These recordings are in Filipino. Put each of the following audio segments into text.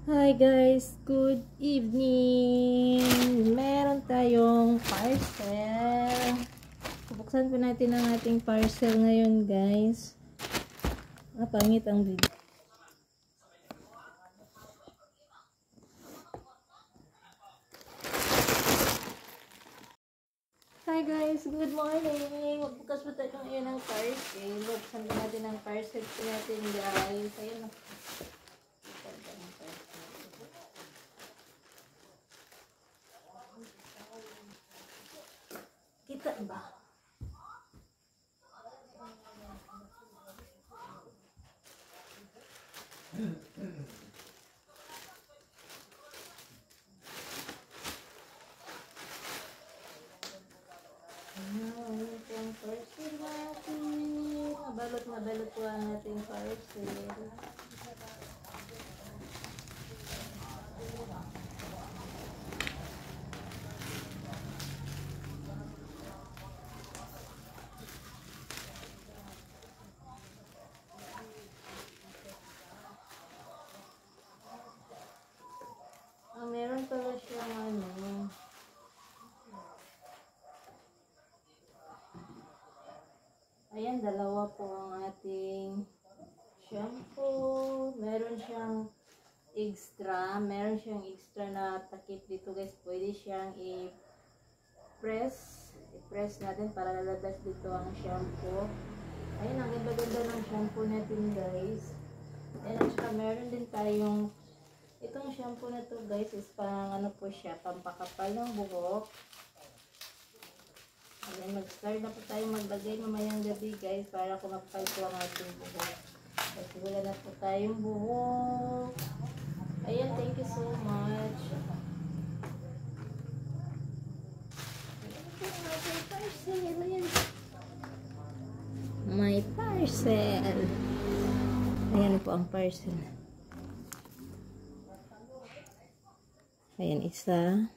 Hi guys, good evening. Meron tayong parcel. Bubuksan po natin ang ating parcel ngayon, guys. Pangit ang video. Hi guys, good morning. Magbukas po tayo ngayon ng parcel. Bubuksan po natin ang parcel po natin, guys. Ayun. Kita ba? Ang parcel natin. Mabalot po ang ating parcel. Meron pala siyang ayan, dalawa po ang ating shampoo. Meron siyang extra na takip dito, guys. Pwede siyang i-press natin para lalabas dito ang shampoo. Ayan, ang ganda-ganda ng shampoo natin, guys. Ayan, at saka meron din tayong itong shampoo na to, guys, is pang po siya, pampakapal ng buhok. Ayan, mag-start na po tayo maglagay mamayang gabi, guys, para kumapal po ang ating buhok. Kasi wala na po tayong buhok. Ayan, thank you so much. Ayan, my parcel. Ayan po ang parcel. Ayan, isa.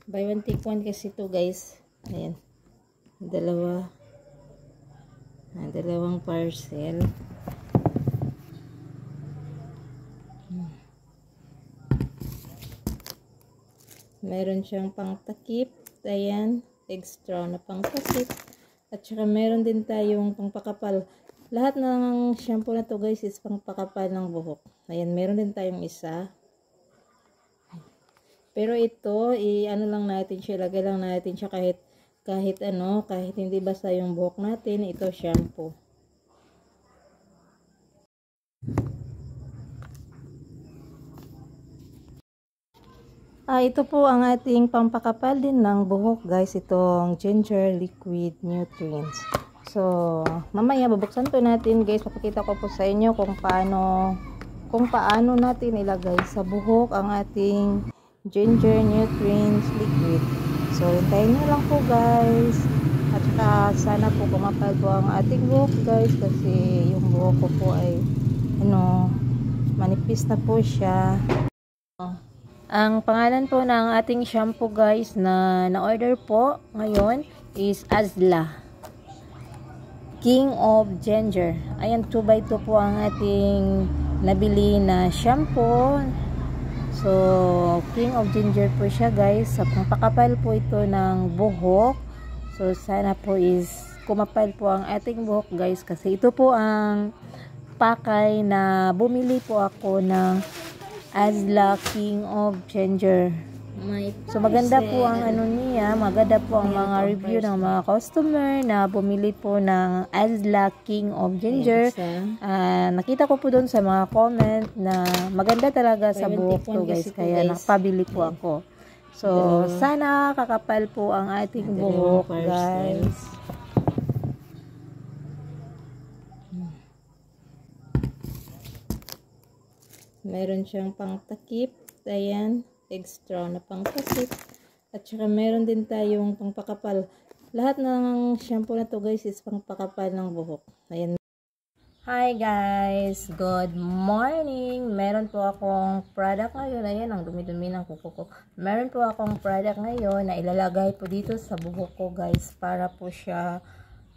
Buy one take one kasi ito, guys. Ayan. Dalawang parcel. Meron siyang pangtakip. Ayan. Extra na pangtakip. At saka meron din tayong pangpakapal. Lahat ng shampoo na to, guys, is pangpakapal ng buhok. Ayan. Meron din tayong isa. Pero ito, ano lang natin siya, lagay lang natin siya kahit hindi basa yung buhok natin, ito shampoo. Ito po ang ating pampakapal din ng buhok, guys, itong Ginger Liquid Nutrients. So, mamaya babuksan po natin, guys, papakita ko po sa inyo kung paano natin ilagay sa buhok ang ating Ginger Nutrients Liquid. So, hintayin nyo lang po, guys. At saka, sana po kumapal po ang ating buhok, guys. Kasi yung buhok ko po ay, manipis na po siya. Ang pangalan po ng ating shampoo, guys, na na-order po ngayon is Azla King of Ginger. Ayan, 2x2 po ang ating nabili na shampoo. So, King of Ginger po siya, guys. Sa pangpakapal po ito ng buhok. So, sana po is kumapal po ang ating buhok, guys. Kasi ito po ang pakay na bumili po ako ng Azla King of Ginger. So, maganda po ang maganda po ang mga review ng mga customer na bumili po ng Azla King of Ginger. Nakita ko po doon sa mga comment na maganda talaga sa buhok to, guys. Kaya nakapabili po ako. So, sana kakapal po ang ating buhok, guys. Meron siyang pangtakip. Ayan. Extra na pangtakip. At saka meron din tayong pangpakapal. Lahat ng shampoo na to, guys, is pangpakapal ng buhok. Ayan. Hi guys, good morning. Meron po akong product ngayon. Ayan, ang dumi-dumi ng kuko ko. Meron po akong product ngayon na ilalagay po dito sa buhok ko, guys, para po siya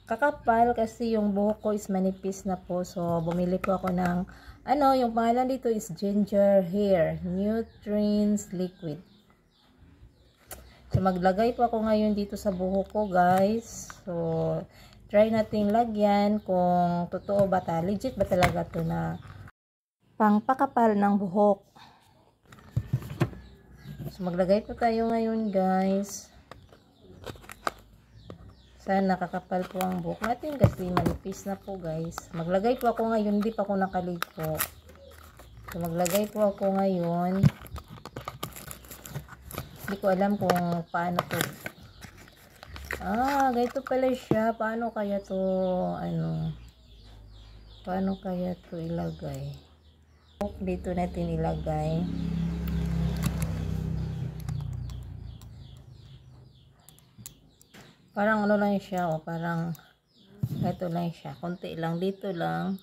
kakapal kasi yung buhok ko is manipis na po. So, bumili po ako ng, yung pangalan dito is Ginger Hair Nutrients Liquid. So, maglagay po ako ngayon dito sa buhok ko, guys. So, try nating lagyan kung totoo ba legit ba talaga to na pangpakapal ng buhok. So, maglagay po tayo ngayon, guys. Sana nakakapal po ang buhok natin kasi manipis na po, guys. Maglagay po ako ngayon, hindi pa ako nakaligo. So, maglagay po ako ngayon. Hindi ko alam kung paano to. Ganito pala siya. Paano kaya to, paano kaya to ilagay? Dito natin ilagay. Parang lang siya, parang ito lang siya, konti lang, dito lang.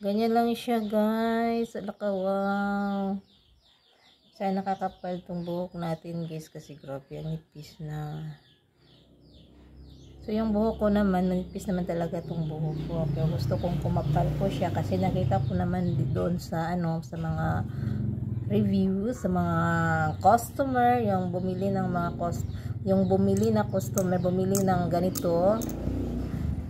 Ganyan lang siya, guys. Wow. Sana nakakapal tong buhok natin, guys, kasi grabe, ang nipis na. So, yung buhok ko naman, manipis naman talaga tong buhok ko. Pero gusto kong kumapal ko siya kasi nakita ko naman doon sa, sa mga reviews, sa mga customer, yung bumili ng mga customer, bumili ng ganito,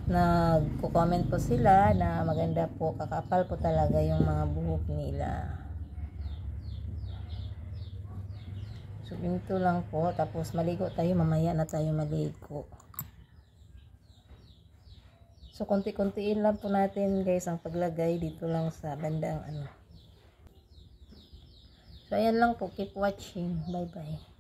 nagko-comment po sila na maganda po, kakapal po talaga yung mga buhok nila. So, ganito lang po. Tapos, maligo tayo. Mamaya na tayo maligo. So, konti-kontiin lang po natin, guys, ang paglagay dito lang sa bandang So, ayan lang po. Keep watching. Bye-bye.